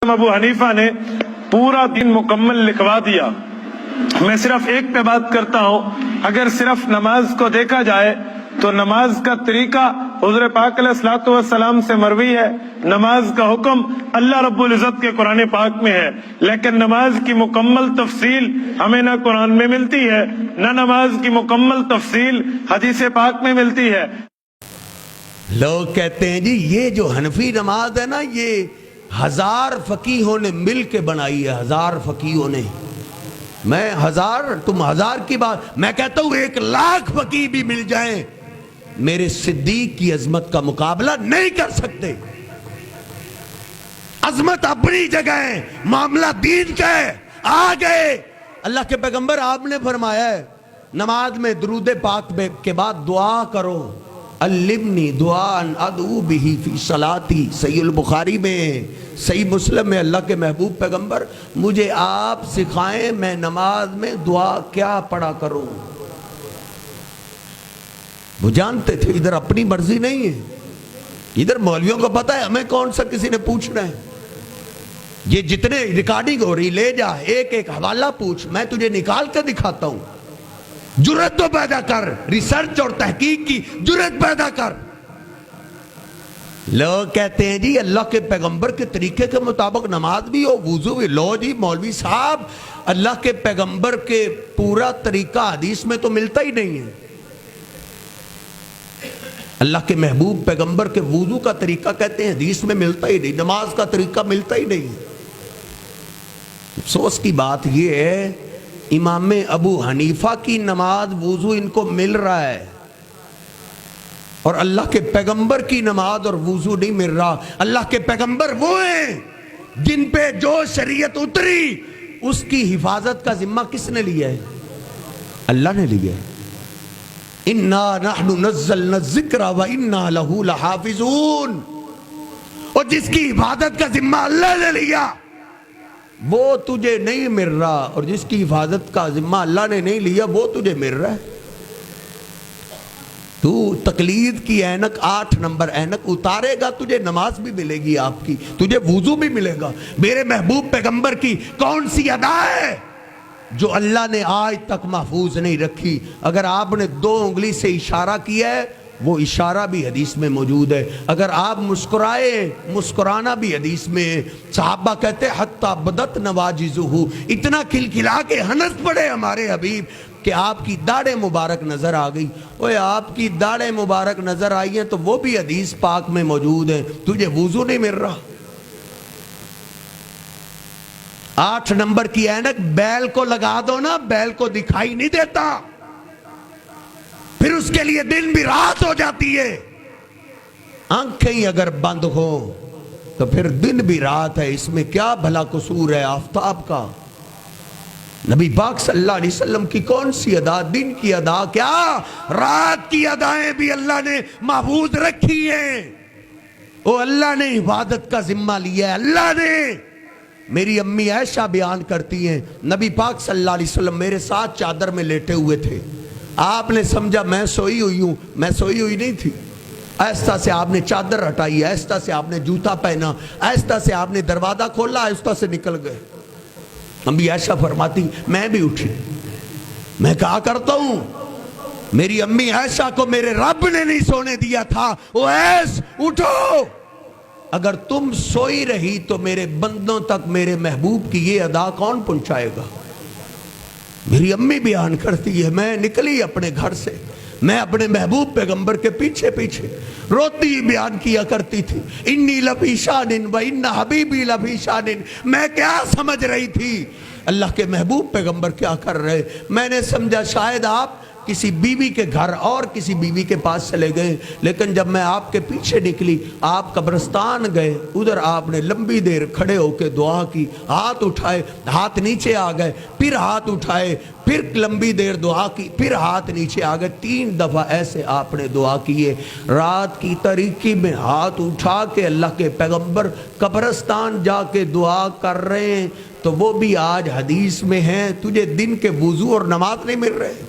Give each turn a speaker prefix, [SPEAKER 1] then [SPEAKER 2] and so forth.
[SPEAKER 1] इमाम अबू हनीफा ने पूरा दिन मुकम्मल लिखवा दिया। मैं सिर्फ एक पे बात करता हूँ, अगर सिर्फ नमाज को देखा जाए तो नमाज का तरीका हुज़ूर पाक अलैहिस्सलातु वस्सलाम से मरवी है, नमाज का हुक्म अल्लाह रब्बुल इज़्ज़त के कुरान पाक में है, लेकिन नमाज की मुकम्मल तफसील हमें ना कुरान में मिलती है, ना नमाज की मुकम्मल तफसील हदीस पाक में मिलती है।
[SPEAKER 2] लोग कहते हैं जी ये जो हनफी नमाज है ना, ये 1000 फकीहों ने मिल के बनाई है, 1000 फकीहों ने। मैं 1000, तुम 1000 की बात, मैं कहता हूं 1,00,000 फकीह भी मिल जाएं, मेरे सिद्दीक की अजमत का मुकाबला नहीं कर सकते। अजमत अपनी जगह है, मामला दीन का है। आ गए अल्लाह के पैगंबर, आपने फरमाया है नमाज में दरूद पाक के बाद दुआ करो, अल्लिमनी दुआन अदऊ बिही फी सलाती। सही बुखारी में, सही मुस्लिम में अल्लाह के महबूब पैगंबर, मुझे आप सिखाएं मैं नमाज में दुआ क्या पढ़ा करूं। वो जानते थे इधर अपनी मर्जी नहीं है, इधर मौलवियों को पता है हमें कौन सा किसी ने पूछना है। ये जितने रिकॉर्डिंग हो रही ले जा, एक एक हवाला पूछ, मैं तुझे निकाल कर दिखाता हूं। जुर्रत तो पैदा कर, रिसर्च और तहकीक की जुर्रत पैदा कर। लोग कहते हैं जी अल्लाह के पैगंबर के तरीके के मुताबिक नमाज भी हो, वुजू भी। लो जी मौलवी साहब, अल्लाह के पैगंबर के पूरा तरीका हदीस में तो मिलता ही नहीं है। अल्लाह के महबूब पैगंबर के वुजू का तरीका कहते हैं हदीस में मिलता ही नहीं, नमाज का तरीका मिलता ही नहीं। अफसोस की बात यह है इमाम अबू हनीफा की नमाज वुजू इनको मिल रहा है और अल्लाह के पैगंबर की नमाज और वुजू नहीं मिल रहा। अल्लाह के पैगंबर वो हैं जिन पे जो शरीयत उतरी उसकी हिफाजत का जिम्मा किसने लिया है? अल्लाह ने लिया है। इन्ना नहनु नज़्ज़लना ज़िक्रा व इन्ना लहू लहाफ़िज़ून। और जिसकी हिफाजत का जिम्मा अल्लाह ने लिया वो तुझे नहीं मिल रहा, और जिसकी हिफाजत का जिम्मा अल्लाह ने नहीं लिया वो तुझे मिल रहा है। तू तकलीद की ऐनक 8 नंबर ऐनक उतारेगा, तुझे नमाज भी मिलेगी आपकी, तुझे वुजू भी मिलेगा। मेरे महबूब पैगंबर की कौन सी अदा है जो अल्लाह ने आज तक महफूज नहीं रखी? अगर आपने 2 उंगली से इशारा किया है वो इशारा भी हदीस में मौजूद है। अगर आप मुस्कुराए, मुस्कुराना भी हदीस में है। सहाबा कहते हत्ता बदत नवाजिजुहु, इतना खिलखिला के हंस पड़े हमारे हबीब कि आपकी दाढ़े मुबारक नजर आ गई। ओए आपकी दाढ़े मुबारक नजर आई है तो वो भी हदीस पाक में मौजूद है, तुझे वुजू नहीं मिल रहा। 8 नंबर की ऐनक बैल को लगा दो ना, बैल को दिखाई नहीं देता, फिर उसके लिए दिन भी रात हो जाती है। आंखें ही अगर बंद हो तो फिर दिन भी रात है, इसमें क्या भला कसूर है आफताब का? नबी पाक सल्लल्लाहु अलैहि वसल्लम की कौन सी अदा? दिन की अदा क्या, रात की अदाएं भी अल्लाह ने महफूज रखी हैं। वो अल्लाह ने इबादत का जिम्मा लिया है, अल्लाह ने। मेरी अम्मी ऐशा बयान करती हैं नबी पाक सल्लल्लाहु अलैहि वसल्लम मेरे साथ चादर में लेटे हुए थे। आपने समझा मैं सोई हुई हूं, मैं सोई हुई नहीं थी। आहिस्ता से आपने चादर हटाई, आहिस्ता से आपने जूता पहना, आहिस्ता से आपने दरवाजा खोला, आहिस्ता से निकल गए। अम्मी ऐशा फरमाती मैं भी उठी। मैं कहा करता हूं मेरी अम्मी ऐशा को मेरे रब ने नहीं सोने दिया था, ओ ऐश उठो। अगर तुम सोई रही तो मेरे बंदों तक मेरे महबूब की ये अदा कौन पहुंचाएगा? मेरी अम्मी बयान करती है मैं निकली अपने घर से, मैं अपने महबूब पैगंबर के पीछे पीछे रोती बयान किया करती थी। इन्नी लफी शानिन व इन्ना हबीबी लफी शानिन। मैं क्या समझ रही थी अल्लाह के महबूब पैगंबर क्या कर रहे? मैंने समझा शायद आप किसी बीवी के घर और किसी बीवी के पास चले गए, लेकिन जब मैं आपके पीछे निकली आप कब्रिस्तान गए, उधर आपने लंबी देर खड़े होकर दुआ की, हाथ उठाए, हाथ नीचे आ गए, फिर हाथ उठाए, फिर लंबी देर दुआ की, फिर हाथ नीचे आ गए। 3 दफा ऐसे आपने दुआ किए। रात की तरीकी में हाथ उठा के अल्लाह के पैगंबर कब्रिस्तान जाके दुआ कर रहे हैं, तो वो भी आज हदीस में है। तुझे दिन के वुजू और नमाज नहीं मिल रहे।